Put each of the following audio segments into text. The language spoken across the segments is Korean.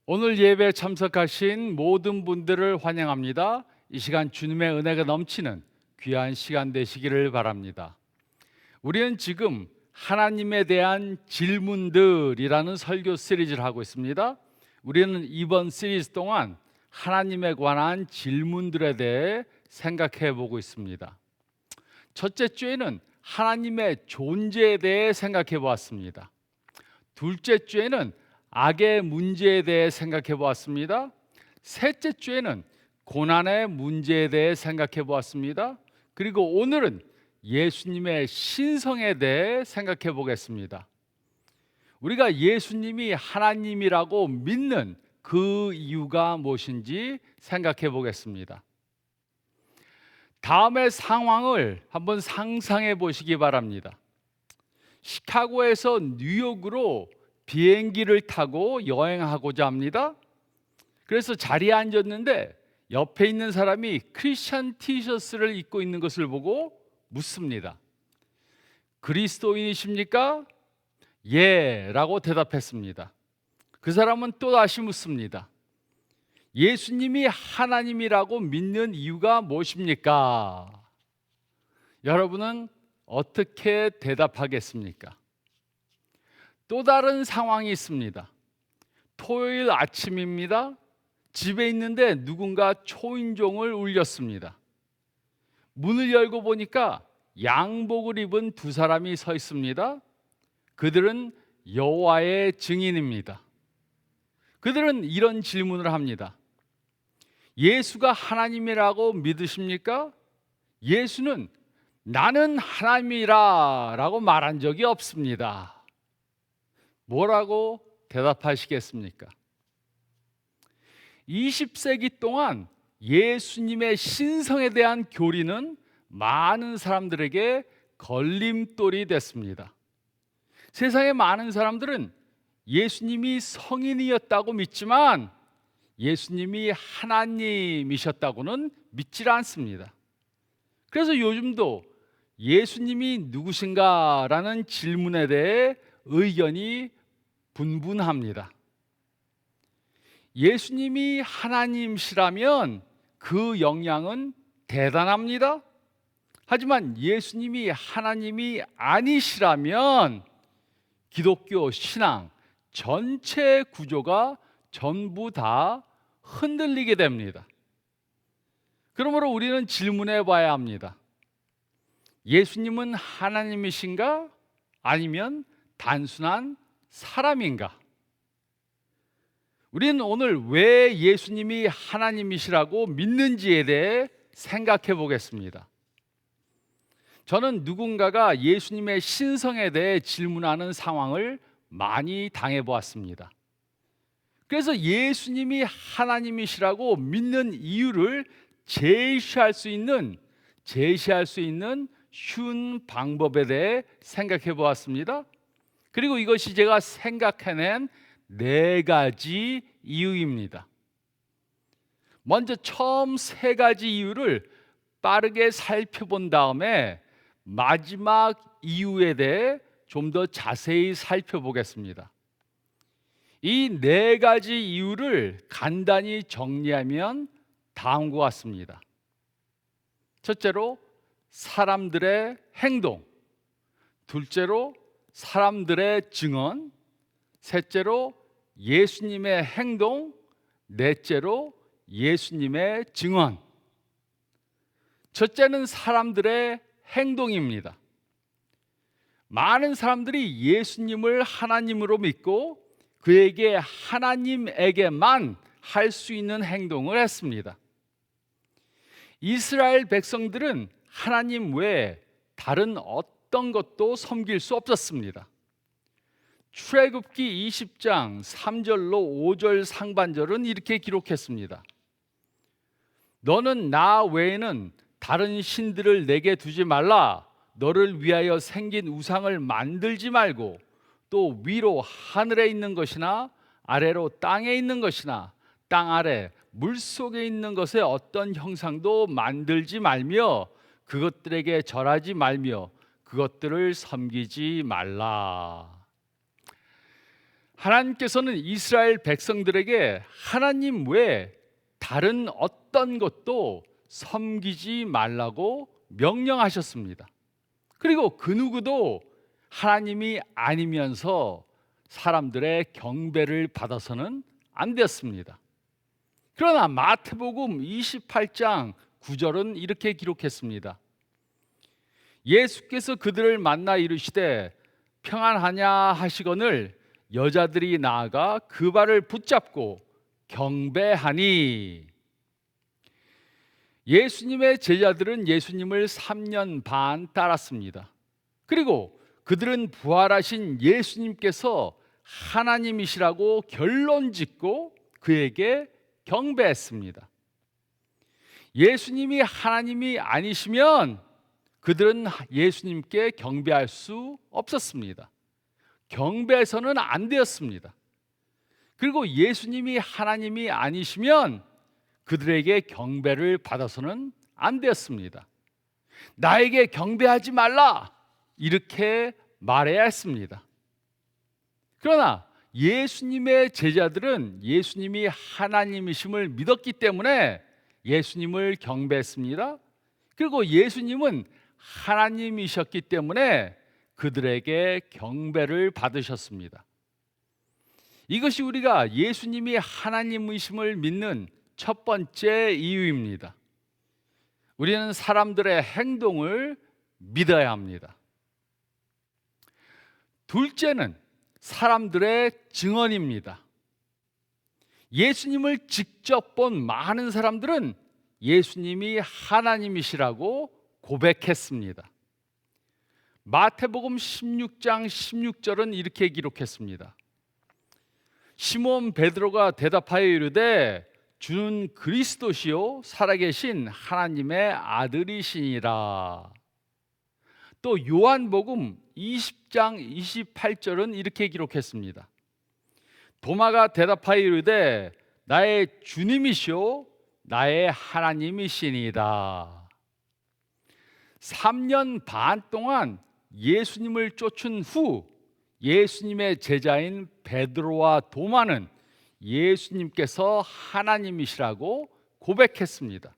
오늘 예배에 참석하신 모든 분들을 환영합니다. 이 시간 주님의 은혜가 넘치는 귀한 시간 되시기를 바랍니다. 우리는 지금 하나님에 대한 질문들이라는 설교 시리즈를 하고 있습니다. 우리는 이번 시리즈 동안 하나님에 관한 질문들에 대해 생각해 보고 있습니다. 첫째 주에는 하나님의 존재에 대해 생각해 보았습니다. 둘째 주에는 악의 문제에 대해 생각해 보았습니다. 셋째 주에는 고난의 문제에 대해 생각해 보았습니다. 그리고 오늘은 예수님의 신성에 대해 생각해 보겠습니다. 우리가 예수님이 하나님이라고 믿는 그 이유가 무엇인지 생각해 보겠습니다. 다음의 상황을 한번 상상해 보시기 바랍니다. 시카고에서 뉴욕으로 비행기를 타고 여행하고자 합니다. 그래서 자리에 앉았는데 옆에 있는 사람이 크리스천 티셔츠를 입고 있는 것을 보고 묻습니다. 그리스도인이십니까? 예, 라고 대답했습니다. 그 사람은 또 다시 묻습니다. 예수님이 하나님이라고 믿는 이유가 무엇입니까? 여러분은 어떻게 대답하겠습니까? 또 다른 상황이 있습니다. 토요일 아침입니다. 집에 있는데 누군가 초인종을 울렸습니다. 문을 열고 보니까 양복을 입은 두 사람이 서 있습니다. 그들은 여호와의 증인입니다. 그들은 이런 질문을 합니다. 예수가 하나님이라고 믿으십니까? 예수는 나는 하나님이라 라고 말한 적이 없습니다. 뭐라고 대답하시겠습니까? 20세기 동안 예수님의 신성에 대한 교리는 많은 사람들에게 걸림돌이 됐습니다. 세상의 많은 사람들은 예수님이 성인이었다고 믿지만 예수님이 하나님이셨다고는 믿질 않습니다. 그래서 요즘도 예수님이 누구신가라는 질문에 대해 의견이 분분합니다. 예수님이 하나님이시라면 그 영향은 대단합니다. 하지만 예수님이 하나님이 아니시라면 기독교 신앙 전체 구조가 전부 다 흔들리게 됩니다. 그러므로 우리는 질문해 봐야 합니다. 예수님은 하나님이신가? 아니면 단순한 사람인가? 우리는 오늘 왜 예수님이 하나님이시라고 믿는지에 대해 생각해 보겠습니다. 저는 누군가가 예수님의 신성에 대해 질문하는 상황을 많이 당해 보았습니다. 그래서 예수님이 하나님이시라고 믿는 이유를 제시할 수 있는 쉬운 방법에 대해 생각해 보았습니다. 그리고 이것이 제가 생각해낸 4가지 이유입니다. 먼저 처음 3가지 이유를 빠르게 살펴본 다음에 마지막 이유에 대해 좀 더 자세히 살펴보겠습니다. 이 4가지 이유를 간단히 정리하면 다음과 같습니다. 첫째로 사람들의 행동, 둘째로 사람들의 증언, 셋째로 예수님의 행동, 넷째로 예수님의 증언. 첫째는 사람들의 행동입니다. 많은 사람들이 예수님을 하나님으로 믿고 그에게 하나님에게만 할 수 있는 행동을 했습니다. 이스라엘 백성들은 하나님 외에 다른 어떤 것도 섬길 수 없었습니다. 출애굽기 20장 3절로 5절 상반절은 이렇게 기록했습니다. 너는 나 외에는 다른 신들을 내게 두지 말라. 너를 위하여 생긴 우상을 만들지 말고 또 위로 하늘에 있는 것이나 아래로 땅에 있는 것이나 땅 아래 물속에 있는 것의 어떤 형상도 만들지 말며 그것들에게 절하지 말며 그것들을 섬기지 말라. 하나님께서는 이스라엘 백성들에게 하나님 외에 다른 어떤 것도 섬기지 말라고 명령하셨습니다. 그리고 그 누구도 하나님이 아니면서 사람들의 경배를 받아서는 안 되었습니다. 그러나 마태복음 28장 9절은 이렇게 기록했습니다. 예수께서 그들을 만나 이르시되 평안하냐 하시거늘 여자들이 나아가 그 발을 붙잡고 경배하니. 예수님의 제자들은 예수님을 3년 반 따랐습니다. 그리고 그들은 부활하신 예수님께서 하나님이시라고 결론 짓고 그에게 경배했습니다. 예수님이 하나님이 아니시면 그들은 예수님께 경배할 수 없었습니다. 경배해서는 안 되었습니다. 그리고 예수님이 하나님이 아니시면 그들에게 경배를 받아서는 안 되었습니다. 나에게 경배하지 말라 이렇게 말해야 했습니다. 그러나 예수님의 제자들은 예수님이 하나님이심을 믿었기 때문에 예수님을 경배했습니다. 그리고 예수님은 하나님이셨기 때문에 그들에게 경배를 받으셨습니다. 이것이 우리가 예수님이 하나님이심을 믿는 첫 번째 이유입니다. 우리는 사람들의 행동을 믿어야 합니다. 둘째는 사람들의 증언입니다. 예수님을 직접 본 많은 사람들은 예수님이 하나님이시라고 고백했습니다. 마태복음 16장 16절은 이렇게 기록했습니다. 시몬 베드로가 대답하여 이르되 주는 그리스도시요 살아계신 하나님의 아들이시니라. 또 요한복음 20장 28절은 이렇게 기록했습니다. 도마가 대답하여 이르되 나의 주님이시요 나의 하나님이시니이다. 3년 반 동안 예수님을 쫓은 후 예수님의 제자인 베드로와 도마는 예수님께서 하나님이시라고 고백했습니다.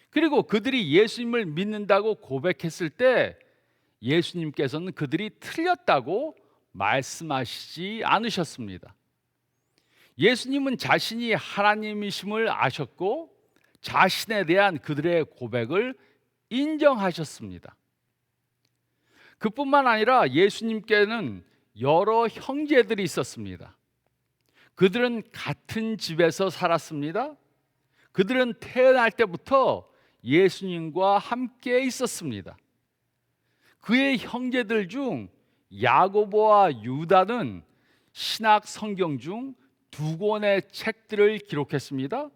그리고 그들이 예수님을 믿는다고 고백했을 때 예수님께서는 그들이 틀렸다고 말씀하시지 않으셨습니다. 예수님은 자신이 하나님이심을 아셨고 자신에 대한 그들의 고백을 인정하셨습니다. 그뿐만 아니라 예수님께는 여러 형제들이 있었습니다. 그들은 같은 집에서 살았습니다. 그들은 태어날 때부터 예수님과 함께 있었습니다. 그의 형제들 중 야고보와 유다는 신약 성경 중 2권의 책들을 기록했습니다.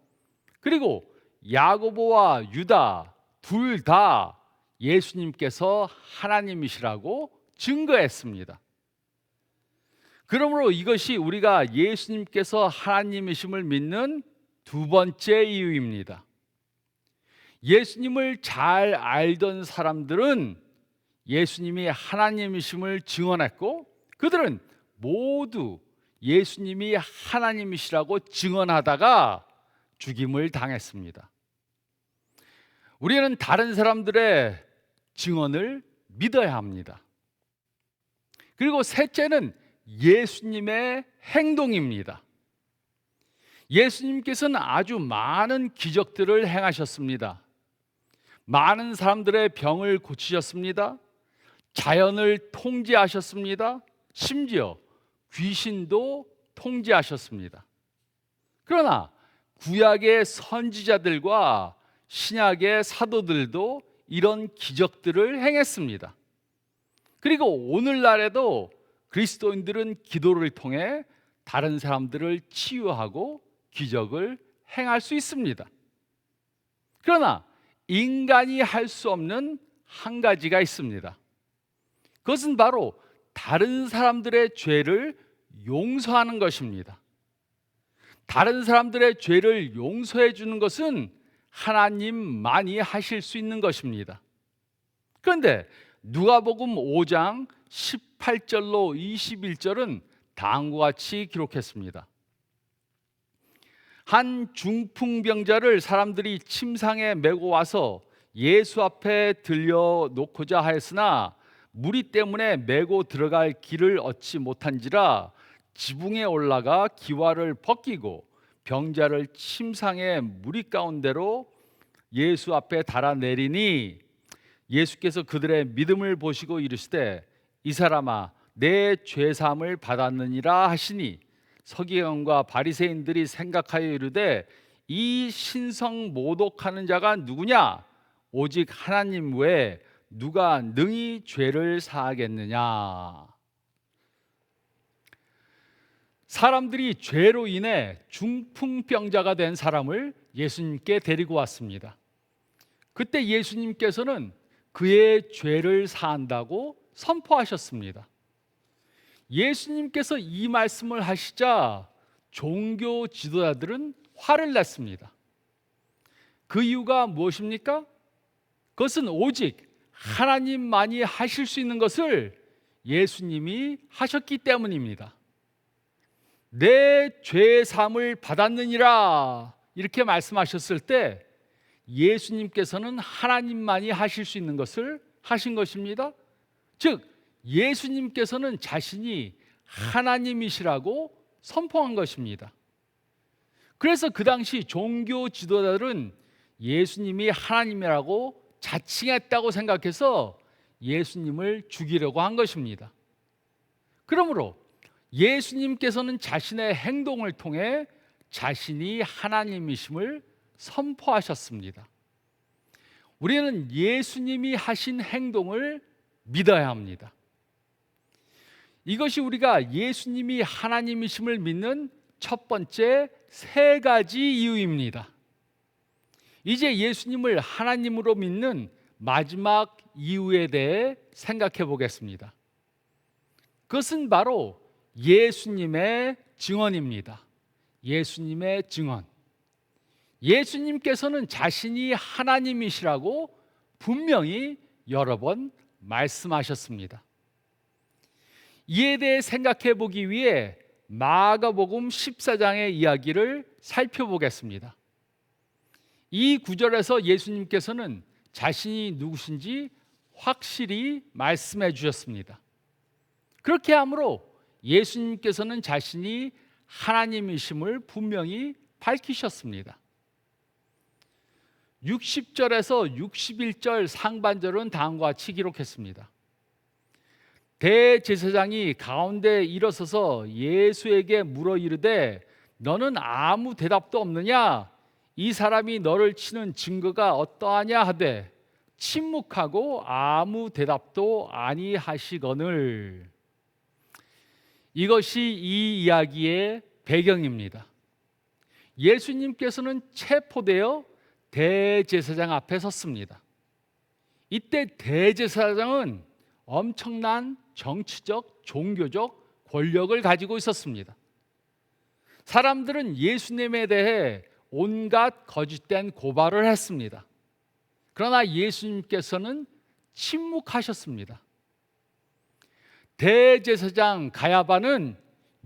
그리고 야고보와 유다 둘 다 예수님께서 하나님이시라고 증거했습니다. 그러므로 이것이 우리가 예수님께서 하나님이심을 믿는 두 번째 이유입니다. 예수님을 잘 알던 사람들은 예수님이 하나님이심을 증언했고 그들은 모두 예수님이 하나님이시라고 증언하다가 죽임을 당했습니다. 우리는 다른 사람들의 증언을 믿어야 합니다. 그리고 셋째는 예수님의 행동입니다. 예수님께서는 아주 많은 기적들을 행하셨습니다. 많은 사람들의 병을 고치셨습니다. 자연을 통제하셨습니다. 심지어 귀신도 통제하셨습니다. 그러나 구약의 선지자들과 신약의 사도들도 이런 기적들을 행했습니다. 그리고 오늘날에도 그리스도인들은 기도를 통해 다른 사람들을 치유하고 기적을 행할 수 있습니다. 그러나 인간이 할 수 없는 한 가지가 있습니다. 그것은 바로 다른 사람들의 죄를 용서하는 것입니다. 다른 사람들의 죄를 용서해 주는 것은 하나님만이 하실 수 있는 것입니다. 그런데 누가복음 5장 18절로 21절은 다음과 같이 기록했습니다. 한 중풍병자를 사람들이 침상에 메고 와서 예수 앞에 들려놓고자 하였으나 무리 때문에 메고 들어갈 길을 얻지 못한지라 지붕에 올라가 기와를 벗기고 병자를 침상의 무리 가운데로 예수 앞에 달아내리니 예수께서 그들의 믿음을 보시고 이르시되 이 사람아 내 죄사함을 받았느니라 하시니 서기관과 바리새인들이 생각하여 이르되 이 신성 모독하는 자가 누구냐? 오직 하나님 외에 누가 능히 죄를 사하겠느냐? 사람들이 죄로 인해 중풍병자가 된 사람을 예수님께 데리고 왔습니다. 그때 예수님께서는 그의 죄를 사한다고 선포하셨습니다. 예수님께서 이 말씀을 하시자 종교 지도자들은 화를 냈습니다. 그 이유가 무엇입니까? 그것은 오직 하나님만이 하실 수 있는 것을 예수님이 하셨기 때문입니다. 내 죄 사함을 받았느니라 이렇게 말씀하셨을 때 예수님께서는 하나님만이 하실 수 있는 것을 하신 것입니다. 즉 예수님께서는 자신이 하나님이시라고 선포한 것입니다. 그래서 그 당시 종교 지도자들은 예수님이 하나님이라고 자칭했다고 생각해서 예수님을 죽이려고 한 것입니다. 그러므로 예수님께서는 자신의 행동을 통해 자신이 하나님이심을 선포하셨습니다. 우리는 예수님이 하신 행동을 믿어야 합니다. 이것이 우리가 예수님이 하나님이심을 믿는 첫 번째 세 가지 이유입니다. 이제 예수님을 하나님으로 믿는 마지막 이유에 대해 생각해 보겠습니다. 그것은 바로 예수님의 증언입니다. 예수님의 증언. 예수님께서는 자신이 하나님이시라고 분명히 여러 번 말씀하셨습니다. 이에 대해 생각해 보기 위해 마가복음 14장의 이야기를 살펴보겠습니다. 이 구절에서 예수님께서는 자신이 누구신지 확실히 말씀해 주셨습니다. 그렇게 함으로 예수님께서는 자신이 하나님이심을 분명히 밝히셨습니다. 60절에서 61절 상반절은 다음과 같이 기록했습니다. 대제사장이 가운데 일어서서 예수에게 물어 이르되 너는 아무 대답도 없느냐? 이 사람이 너를 치는 증거가 어떠하냐 하되 침묵하고 아무 대답도 아니하시거늘. 이것이 이 이야기의 배경입니다. 예수님께서는 체포되어 대제사장 앞에 섰습니다. 이때 대제사장은 엄청난 정치적, 종교적 권력을 가지고 있었습니다. 사람들은 예수님에 대해 온갖 거짓된 고발을 했습니다. 그러나 예수님께서는 침묵하셨습니다. 대제사장 가야바는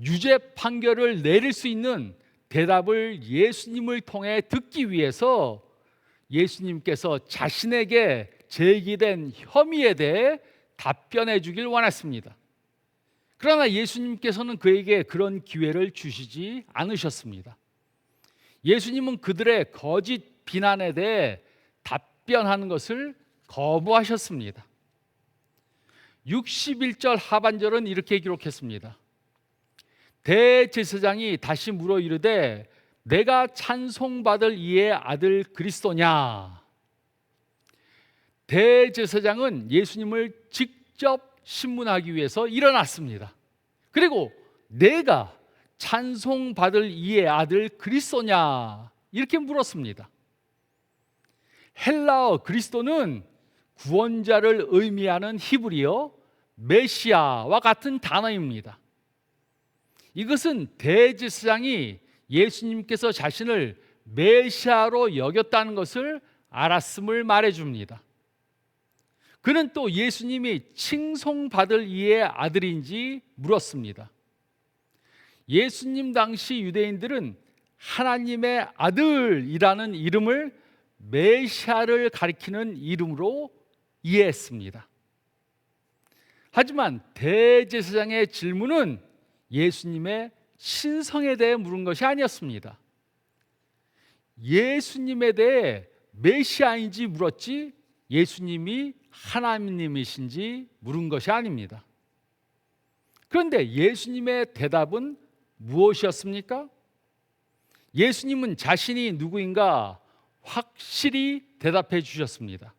유죄 판결을 내릴 수 있는 대답을 예수님을 통해 듣기 위해서 예수님께서 자신에게 제기된 혐의에 대해 답변해 주길 원했습니다. 그러나 예수님께서는 그에게 그런 기회를 주시지 않으셨습니다. 예수님은 그들의 거짓 비난에 대해 답변하는 것을 거부하셨습니다. 61절 하반절은 이렇게 기록했습니다. 대제사장이 다시 물어 이르되 내가 찬송받을 이의 아들 그리스도냐? 대제사장은 예수님을 직접 신문하기 위해서 일어났습니다. 그리고 내가 찬송받을 이의 아들 그리스도냐? 이렇게 물었습니다. 헬라어 그리스도는 구원자를 의미하는 히브리어 메시아와 같은 단어입니다. 이것은 대제사장이 예수님께서 자신을 메시아로 여겼다는 것을 알았음을 말해줍니다. 그는 또 예수님이 칭송받을 이의 아들인지 물었습니다. 예수님 당시 유대인들은 하나님의 아들이라는 이름을 메시아를 가리키는 이름으로 이해했습니다. 하지만 대제사장의 질문은 예수님의 신성에 대해 물은 것이 아니었습니다. 예수님에 대해 메시아인지 물었지 예수님이 하나님이신지 물은 것이 아닙니다. 그런데 예수님의 대답은 무엇이었습니까? 예수님은 자신이 누구인가 확실히 대답해 주셨습니다.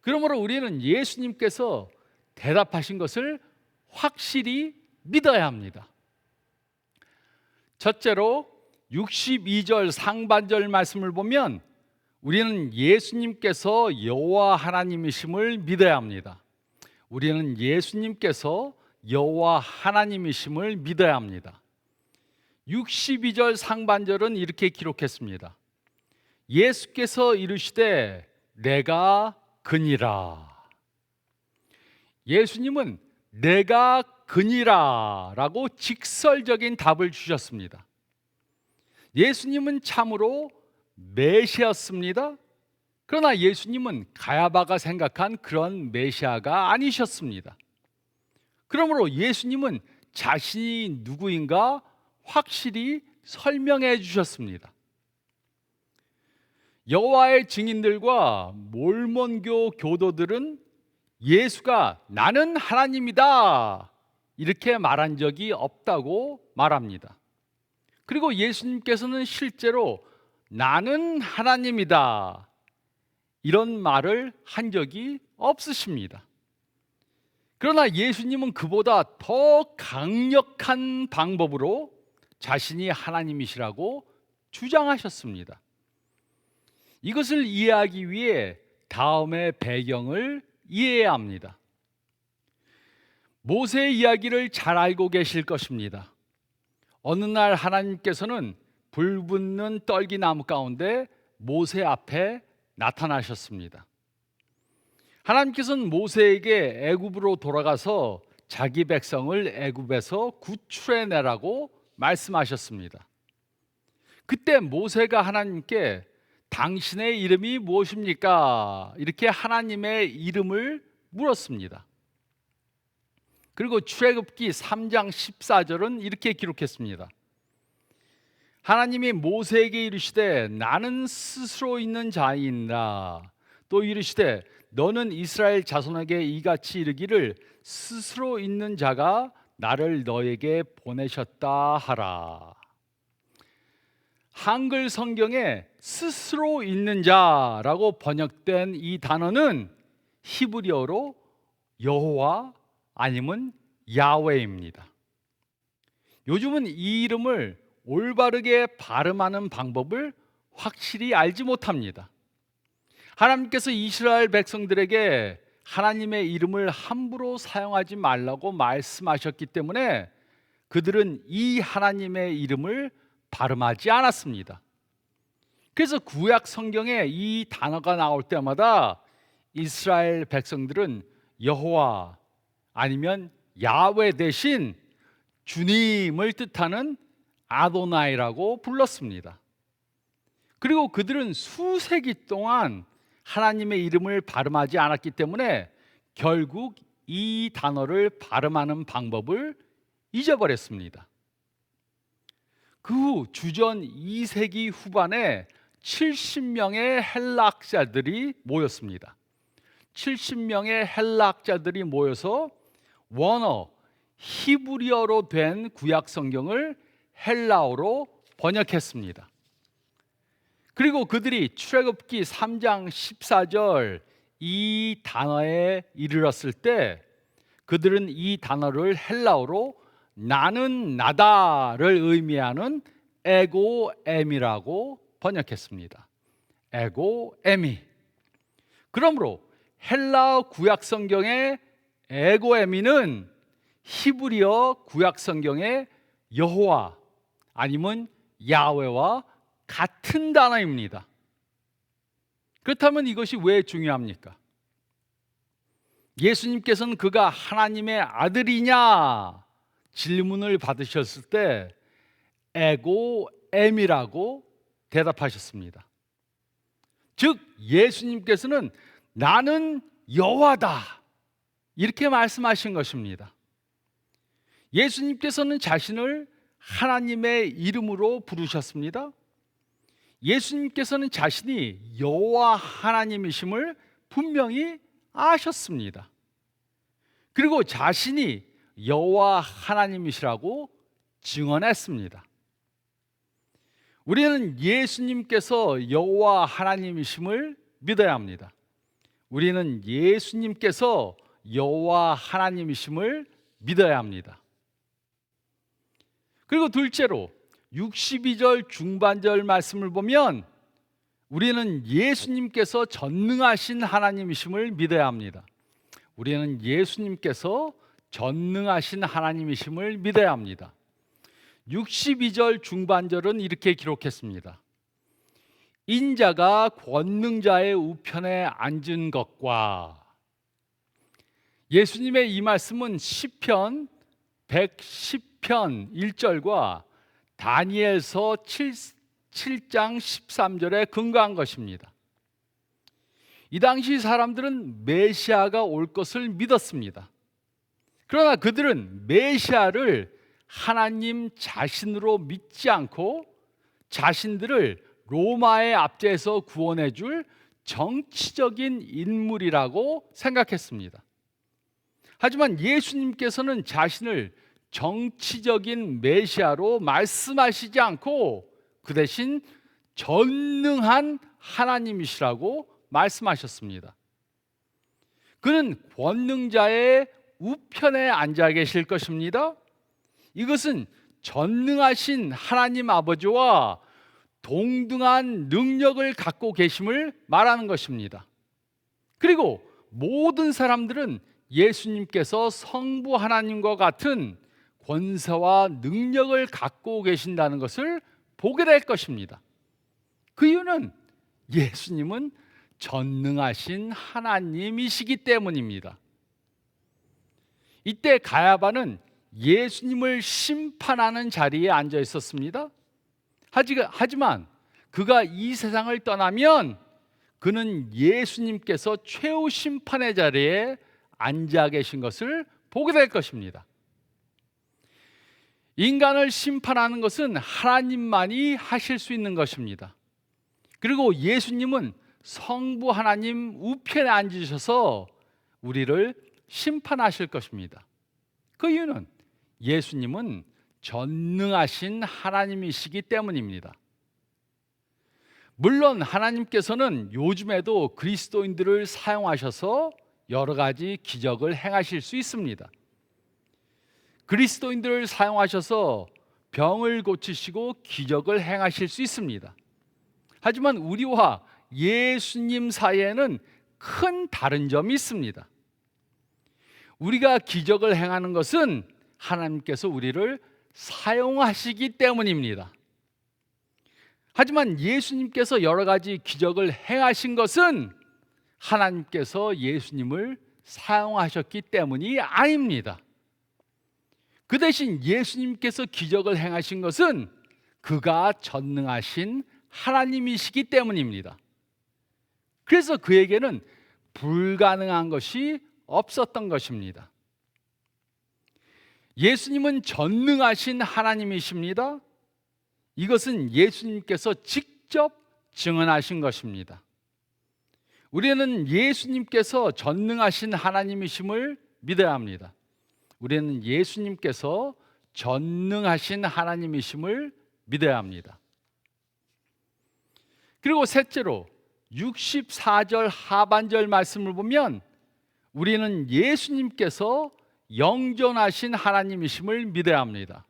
그러므로 우리는 예수님께서 대답하신 것을 확실히 믿어야 합니다. 첫째로 62절 상반절 말씀을 보면 우리는 예수님께서 여호와 하나님이심을 믿어야 합니다. 우리는 예수님께서 여호와 하나님이심을 믿어야 합니다. 62절 상반절은 이렇게 기록했습니다. 예수께서 이르시되 내가 그니라. 예수님은 내가 그니라 라고 직설적인 답을 주셨습니다. 예수님은 참으로 메시아였습니다. 그러나 예수님은 가야바가 생각한 그런 메시아가 아니셨습니다. 그러므로 예수님은 자신이 누구인가 확실히 설명해 주셨습니다. 여호와의 증인들과 몰몬교 교도들은 예수가 나는 하나님이다 이렇게 말한 적이 없다고 말합니다. 그리고 예수님께서는 실제로 나는 하나님이다 이런 말을 한 적이 없으십니다. 그러나 예수님은 그보다 더 강력한 방법으로 자신이 하나님이시라고 주장하셨습니다. 이것을 이해하기 위해 다음의 배경을 이해해야 합니다. 모세의 이야기를 잘 알고 계실 것입니다. 어느 날 하나님께서는 불붙는 떨기나무 가운데 모세 앞에 나타나셨습니다. 하나님께서는 모세에게 애굽으로 돌아가서 자기 백성을 애굽에서 구출해내라고 말씀하셨습니다. 그때 모세가 하나님께 당신의 이름이 무엇입니까? 이렇게 하나님의 이름을 물었습니다. 그리고 출애굽기 3장 14절은 이렇게 기록했습니다. 하나님이 모세에게 이르시되 나는 스스로 있는 자이니라. 또 이르시되 너는 이스라엘 자손에게 이같이 이르기를 스스로 있는 자가 나를 너에게 보내셨다 하라. 한글 성경에 스스로 있는 자라고 번역된 이 단어는 히브리어로 여호와 아니면 야훼입니다. 요즘은 이 이름을 올바르게 발음하는 방법을 확실히 알지 못합니다. 하나님께서 이스라엘 백성들에게 하나님의 이름을 함부로 사용하지 말라고 말씀하셨기 때문에 그들은 이 하나님의 이름을 발음하지 않았습니다. 그래서 구약 성경에 이 단어가 나올 때마다 이스라엘 백성들은 여호와 아니면 야훼 대신 주님을 뜻하는 아도나이라고 불렀습니다. 그리고 그들은 수세기 동안 하나님의 이름을 발음하지 않았기 때문에 결국 이 단어를 발음하는 방법을 잊어버렸습니다. 그 후 주전 2세기 후반에 70명의 헬라학자들이 모였습니다. 70명의 헬라학자들이 모여서 원어 히브리어로 된 구약 성경을 헬라어로 번역했습니다. 그리고 그들이 출애굽기 3장 14절 이 단어에 이르렀을 때 그들은 이 단어를 헬라어로 나는 나다를 의미하는 에고엠이라고 번역했습니다. 에고에미. 그러므로 헬라어 구약 성경의 에고에미는 히브리어 구약 성경의 여호와 아니면 야훼와 같은 단어입니다. 그렇다면 이것이 왜 중요합니까? 예수님께서는 그가 하나님의 아들이냐 질문을 받으셨을 때 에고 엠이라고 대답하셨습니다. 즉 예수님께서는 나는 여호와다 이렇게 말씀하신 것입니다. 예수님께서는 자신을 하나님의 이름으로 부르셨습니다. 예수님께서는 자신이 여호와 하나님이심을 분명히 아셨습니다. 그리고 자신이 여호와 하나님이시라고 증언했습니다. 우리는 예수님께서 여호와 하나님이심을 믿어야 합니다. 우리는 예수님께서 여호와 하나님이심을 믿어야 합니다. 그리고 둘째로 62절 중반절 말씀을 보면 우리는 예수님께서 전능하신 하나님이심을 믿어야 합니다. 우리는 예수님께서 전능하신 하나님이심을 믿어야 합니다. 62절 중반절은 이렇게 기록했습니다. 인자가 권능자의 우편에 앉은 것과, 예수님의 이 말씀은 시편 110편 1절과 다니엘서 7장 13절에 근거한 것입니다. 이 당시 사람들은 메시아가 올 것을 믿었습니다. 그러나 그들은 메시아를 하나님 자신으로 믿지 않고 자신들을 로마의 압제에서 구원해 줄 정치적인 인물이라고 생각했습니다. 하지만 예수님께서는 자신을 정치적인 메시아로 말씀하시지 않고 그 대신 전능한 하나님이시라고 말씀하셨습니다. 그는 권능자의 우편에 앉아 계실 것입니다. 이것은 전능하신 하나님 아버지와 동등한 능력을 갖고 계심을 말하는 것입니다. 그리고 모든 사람들은 예수님께서 성부 하나님과 같은 권세와 능력을 갖고 계신다는 것을 보게 될 것입니다. 그 이유는 예수님은 전능하신 하나님이시기 때문입니다. 이때 가야바는 예수님을 심판하는 자리에 앉아 있었습니다. 하지만 그가 이 세상을 떠나면 그는 예수님께서 최후 심판의 자리에 앉아 계신 것을 보게 될 것입니다. 인간을 심판하는 것은 하나님만이 하실 수 있는 것입니다. 그리고 예수님은 성부 하나님 우편에 앉으셔서 우리를 심판하실 것입니다. 그 이유는 예수님은 전능하신 하나님이시기 때문입니다. 물론 하나님께서는 요즘에도 그리스도인들을 사용하셔서 여러 가지 기적을 행하실 수 있습니다. 그리스도인들을 사용하셔서 병을 고치시고 기적을 행하실 수 있습니다. 하지만 우리와 예수님 사이에는 큰 다른 점이 있습니다. 우리가 기적을 행하는 것은 하나님께서 우리를 사용하시기 때문입니다. 하지만 예수님께서 여러 가지 기적을 행하신 것은 하나님께서 예수님을 사용하셨기 때문이 아닙니다. 그 대신 예수님께서 기적을 행하신 것은 그가 전능하신 하나님이시기 때문입니다. 그래서 그에게는 불가능한 것이 없었던 것입니다. 예수님은 전능하신 하나님이십니다. 이것은 예수님께서 직접 증언하신 것입니다. 우리는 예수님께서 전능하신 하나님이심을 믿어야 합니다. 우리는 예수님께서 전능하신 하나님이심을 믿어야 합니다. 그리고 셋째로 64절 하반절 말씀을 보면 우리는 예수님께서 영존하신 하나님이심을 믿어야 합니다.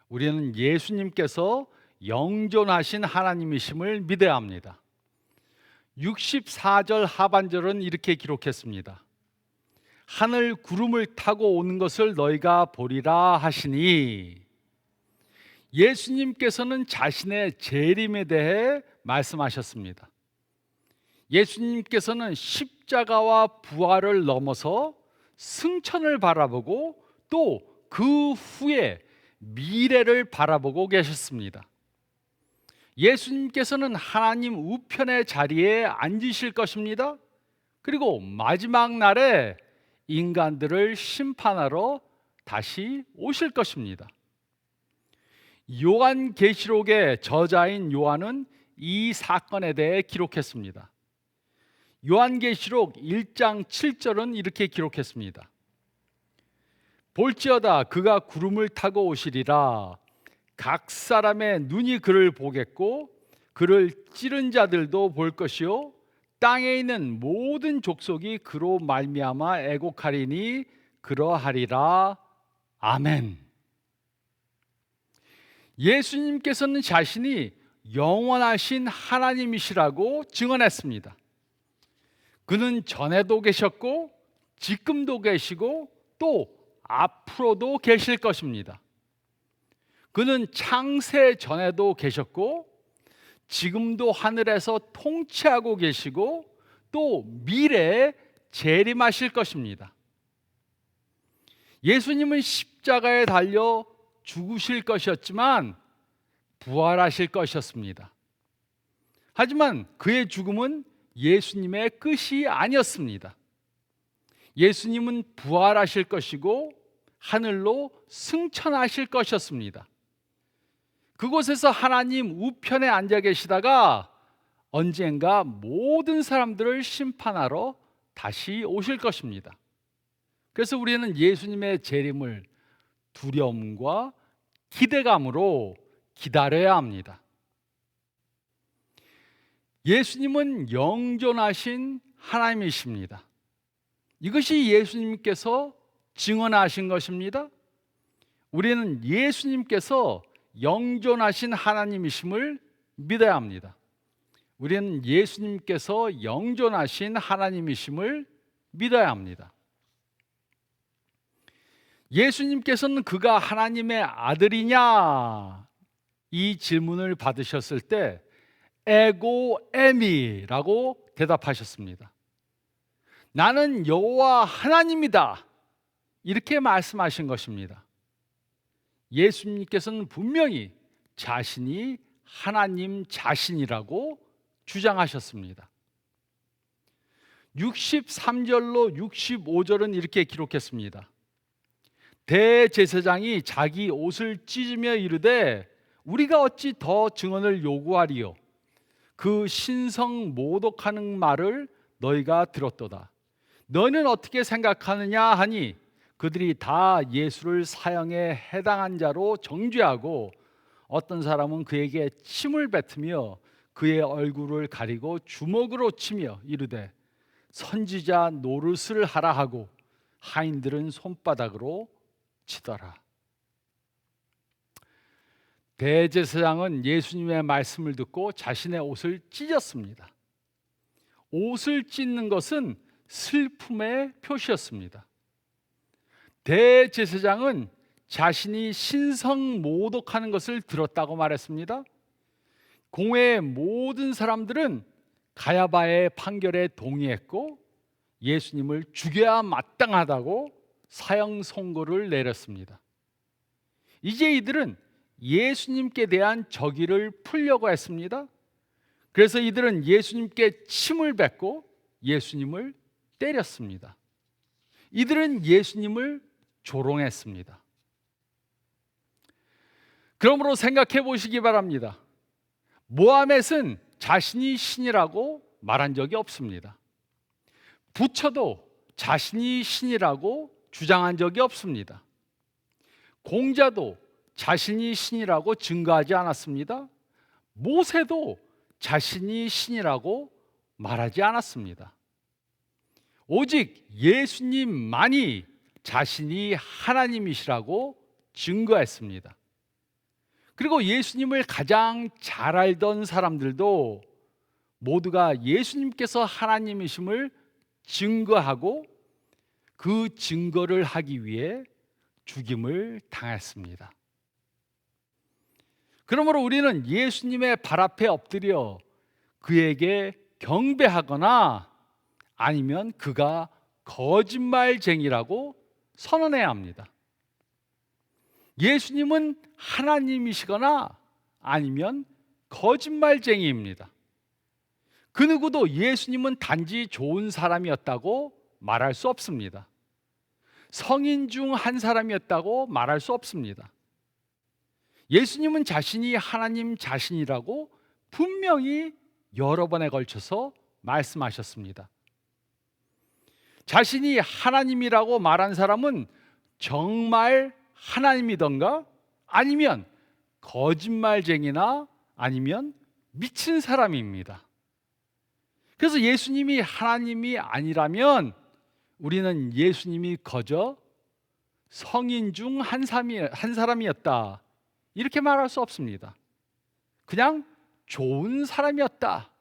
우리는 예수님께서 영존하신 하나님이심을 믿어야 합니다. 64절 하반절은 이렇게 기록했습니다. 하늘 구름을 타고 오는 것을 너희가 보리라 하시니, 예수님께서는 자신의 재림에 대해 말씀하셨습니다. 예수님께서는 십자가와 부활을 넘어서 승천을 바라보고 또 그 후에 미래를 바라보고 계셨습니다. 예수님께서는 하나님 우편의 자리에 앉으실 것입니다. 그리고 마지막 날에 인간들을 심판하러 다시 오실 것입니다. 요한계시록의 저자인 요한은 이 사건에 대해 기록했습니다. 요한계시록 1장 7절은 이렇게 기록했습니다. 볼지어다 그가 구름을 타고 오시리라. 각 사람의 눈이 그를 보겠고 그를 찌른 자들도 볼 것이요 땅에 있는 모든 족속이 그로 말미암아 애곡하리니 그러하리라. 아멘. 예수님께서는 자신이 영원하신 하나님이시라고 증언했습니다. 그는 전에도 계셨고 지금도 계시고 또 앞으로도 계실 것입니다. 그는 창세 전에도 계셨고 지금도 하늘에서 통치하고 계시고 또 미래에 재림하실 것입니다. 예수님은 십자가에 달려 죽으실 것이었지만 부활하실 것이었습니다. 하지만 그의 죽음은 예수님의 끝이 아니었습니다. 예수님은 부활하실 것이고 하늘로 승천하실 것이었습니다. 그곳에서 하나님 우편에 앉아 계시다가 언젠가 모든 사람들을 심판하러 다시 오실 것입니다. 그래서 우리는 예수님의 재림을 두려움과 기대감으로 기다려야 합니다. 예수님은 영존하신 하나님이십니다. 이것이 예수님께서 증언하신 것입니다. 우리는 예수님께서 영존하신 하나님이심을 믿어야 합니다. 우리는 예수님께서 영존하신 하나님이심을 믿어야 합니다. 예수님께서는 그가 하나님의 아들이냐? 이 질문을 받으셨을 때 에고 에미라고 대답하셨습니다. 나는 여호와 하나님이다. 이렇게 말씀하신 것입니다. 예수님께서는 분명히 자신이 하나님 자신이라고 주장하셨습니다. 63절로 65절은 이렇게 기록했습니다. 대제사장이 자기 옷을 찢으며 이르되 우리가 어찌 더 증언을 요구하리요? 그 신성 모독하는 말을 너희가 들었도다. 너희는 어떻게 생각하느냐 하니 그들이 다 예수를 사형에 해당한 자로 정죄하고 어떤 사람은 그에게 침을 뱉으며 그의 얼굴을 가리고 주먹으로 치며 이르되 선지자 노릇을 하라 하고 하인들은 손바닥으로 치더라. 대제사장은 예수님의 말씀을 듣고 자신의 옷을 찢었습니다. 옷을 찢는 것은 슬픔의 표시였습니다. 대제사장은 자신이 신성 모독하는 것을 들었다고 말했습니다. 공회의 모든 사람들은 가야바의 판결에 동의했고 예수님을 죽여야 마땅하다고 사형 선고를 내렸습니다. 이제 이들은 예수님께 대한 적의를 풀려고 했습니다. 그래서 이들은 예수님께 침을 뱉고 예수님을 때렸습니다. 이들은 예수님을 조롱했습니다. 그러므로 생각해 보시기 바랍니다. 모하멧은 자신이 신이라고 말한 적이 없습니다. 부처도 자신이 신이라고 주장한 적이 없습니다. 공자도 자신이 신이라고 증거하지 않았습니다. 모세도 자신이 신이라고 말하지 않았습니다. 오직 예수님만이 자신이 하나님이시라고 증거했습니다. 그리고 예수님을 가장 잘 알던 사람들도 모두가 예수님께서 하나님이심을 증거하고 그 증거를 하기 위해 죽임을 당했습니다. 그러므로 우리는 예수님의 발 앞에 엎드려 그에게 경배하거나 아니면 그가 거짓말쟁이라고 선언해야 합니다. 예수님은 하나님이시거나 아니면 거짓말쟁이입니다. 그 누구도 예수님은 단지 좋은 사람이었다고 말할 수 없습니다. 성인 중 한 사람이었다고 말할 수 없습니다. 예수님은 자신이 하나님 자신이라고 분명히 여러 번에 걸쳐서 말씀하셨습니다. 자신이 하나님이라고 말한 사람은 정말 하나님이던가 아니면 거짓말쟁이나 아니면 미친 사람입니다. 그래서 예수님이 하나님이 아니라면 우리는 예수님이 거저 성인 중 한 사람이었다 이렇게 말할 수 없습니다. 그냥 좋은 사람이었다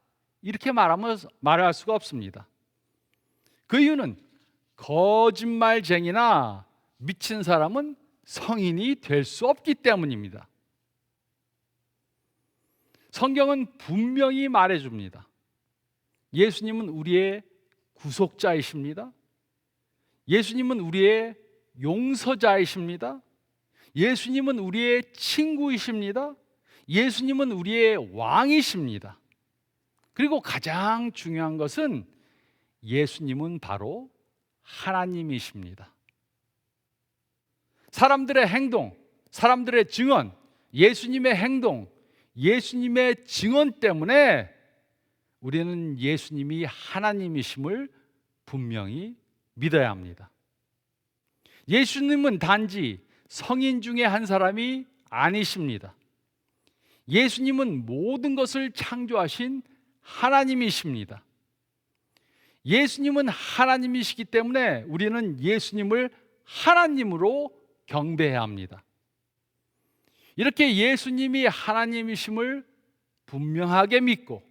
이렇게 말할 수가 없습니다. 그 이유는 거짓말쟁이나 미친 사람은 성인이 될 수 없기 때문입니다. 성경은 분명히 말해줍니다. 예수님은 우리의 구속자이십니다. 예수님은 우리의 용서자이십니다. 예수님은 우리의 친구이십니다. 예수님은 우리의 왕이십니다. 그리고 가장 중요한 것은 예수님은 바로 하나님이십니다. 사람들의 행동, 사람들의 증언, 예수님의 행동, 예수님의 증언 때문에 우리는 예수님이 하나님이심을 분명히 믿어야 합니다. 예수님은 단지 성인 중에 한 사람이 아니십니다. 예수님은 모든 것을 창조하신 하나님이십니다. 예수님은 하나님이시기 때문에 우리는 예수님을 하나님으로 경배해야 합니다. 이렇게 예수님이 하나님이심을 분명하게 믿고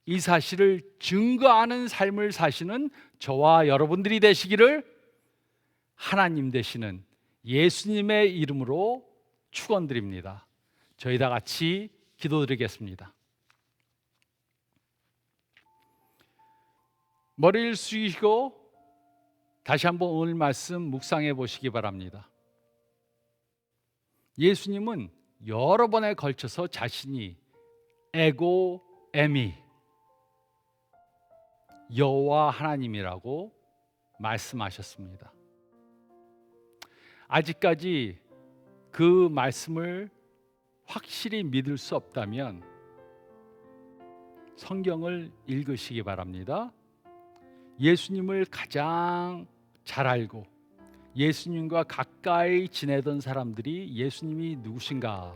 이 사실을 증거하는 삶을 사시는 저와 여러분들이 되시기를 하나님 되시는 예수님의 이름으로 축원드립니다. 저희 다 같이 기도드리겠습니다. 머리를 숙이시고 다시 한번 오늘 말씀 묵상해 보시기 바랍니다. 예수님은 여러 번에 걸쳐서 자신이 에고 에미 여호와 하나님이라고 말씀하셨습니다. 아직까지 그 말씀을 확실히 믿을 수 없다면 성경을 읽으시기 바랍니다. 예수님을 가장 잘 알고 예수님과 가까이 지내던 사람들이 예수님이 누구신가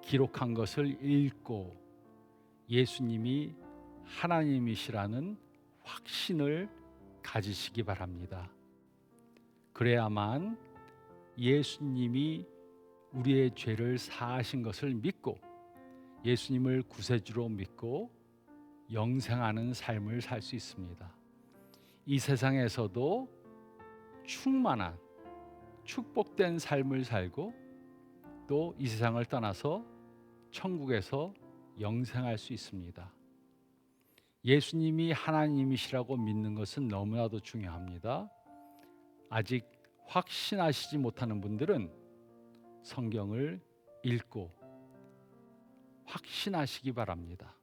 기록한 것을 읽고 예수님이 하나님이시라는 확신을 가지시기 바랍니다. 그래야만 예수님이 우리의 죄를 사하신 것을 믿고 예수님을 구세주로 믿고 영생하는 삶을 살 수 있습니다. 이 세상에서도 충만한 축복된 삶을 살고 또 이 세상을 떠나서 천국에서 영생할 수 있습니다. 예수님이 하나님이시라고 믿는 것은 너무나도 중요합니다. 아직 확신하시지 못하는 분들은 성경을 읽고 확신하시기 바랍니다.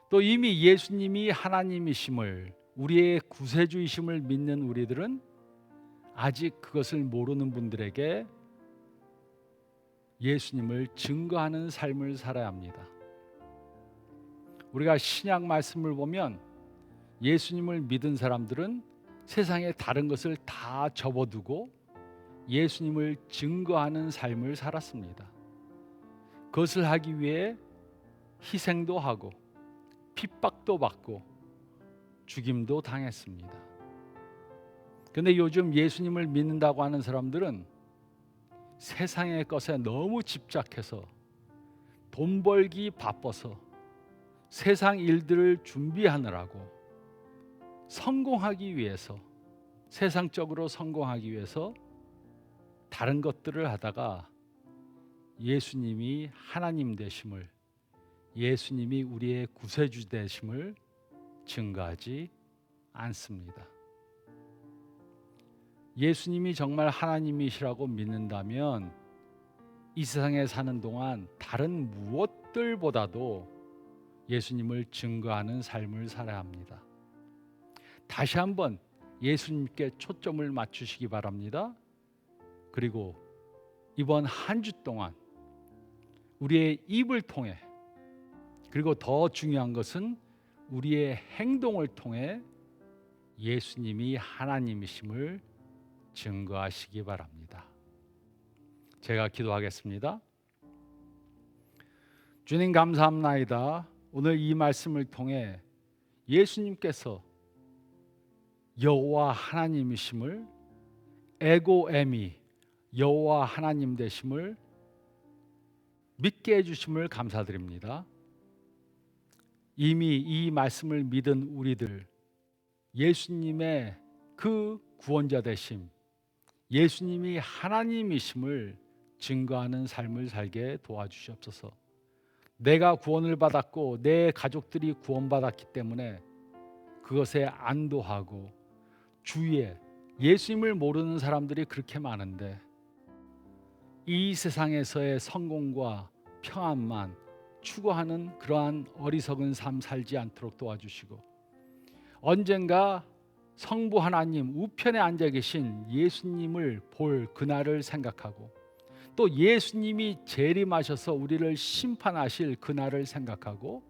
또 이미 예수님이 하나님이심을 우리의 구세주이심을 믿는 우리들은 아직 그것을 모르는 분들에게 예수님을 증거하는 삶을 살아야 합니다. 우리가 신약 말씀을 보면 예수님을 믿은 사람들은 세상의 다른 것을 다 접어두고 예수님을 증거하는 삶을 살았습니다. 그것을 하기 위해 희생도 하고 핍박도 받고 죽임도 당했습니다. 그런데 요즘 예수님을 믿는다고 하는 사람들은 세상의 것에 너무 집착해서 돈 벌기 바빠서 세상 일들을 준비하느라고 성공하기 위해서 세상적으로 성공하기 위해서 다른 것들을 하다가 예수님이 하나님 되심을 예수님이 우리의 구세주 되심을 증거하지 않습니다. 예수님이 정말 하나님이시라고 믿는다면 이 세상에 사는 동안 다른 무엇들보다도 예수님을 증거하는 삶을 살아야 합니다. 다시 한번 예수님께 초점을 맞추시기 바랍니다. 그리고 이번 한 주 동안 우리의 입을 통해, 그리고 더 중요한 것은 우리의 행동을 통해 예수님이 하나님이심을 증거하시기 바랍니다. 제가 기도하겠습니다. 주님 감사합나이다. 오늘 이 말씀을 통해 예수님께서 여호와 하나님이심을, 에고에미 여호와 하나님 되심을 믿게 해주심을 감사드립니다. 이미 이 말씀을 믿은 우리들, 예수님의 그 구원자 되심, 예수님이 하나님이심을 증거하는 삶을 살게 도와주시옵소서. 내가 구원을 받았고 내 가족들이 구원받았기 때문에 그것에 안도하고, 주위에 예수님을 모르는 사람들이 그렇게 많은데 이 세상에서의 성공과 평안만 추구하는 그러한 어리석은 삶 살지 않도록 도와주시고, 언젠가 성부 하나님 우편에 앉아 계신 예수님을 볼 그날을 생각하고, 또 예수님이 재림하셔서 우리를 심판하실 그날을 생각하고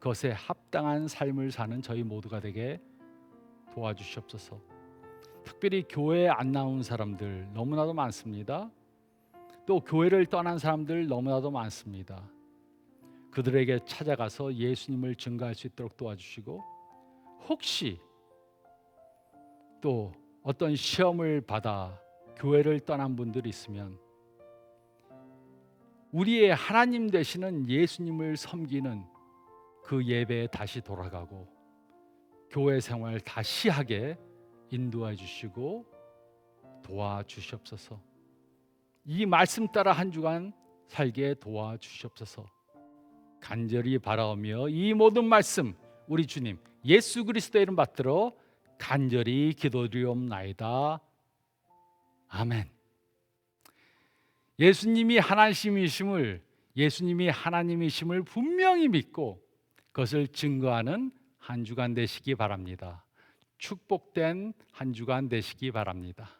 그것에 합당한 삶을 사는 저희 모두가 되게 도와주시옵소서. 특별히 교회에 안 나온 사람들 너무나도 많습니다. 또 교회를 떠난 사람들 너무나도 많습니다. 그들에게 찾아가서 예수님을 증거할 수 있도록 도와주시고, 혹시 또 어떤 시험을 받아 교회를 떠난 분들이 있으면 우리의 하나님 되시는 예수님을 섬기는 그 예배에 다시 돌아가고 교회 생활 다시 하게 인도해 주시고 도와주시옵소서. 이 말씀 따라 한 주간 살게 도와주시옵소서. 간절히 바라오며 이 모든 말씀 우리 주님 예수 그리스도의 이름 받들어 간절히 기도드리옵나이다. 아멘. 예수님이 하나님이심을 분명히 믿고 그것을 증거하는 한 주간 되시기 바랍니다. 축복된 한 주간 되시기 바랍니다.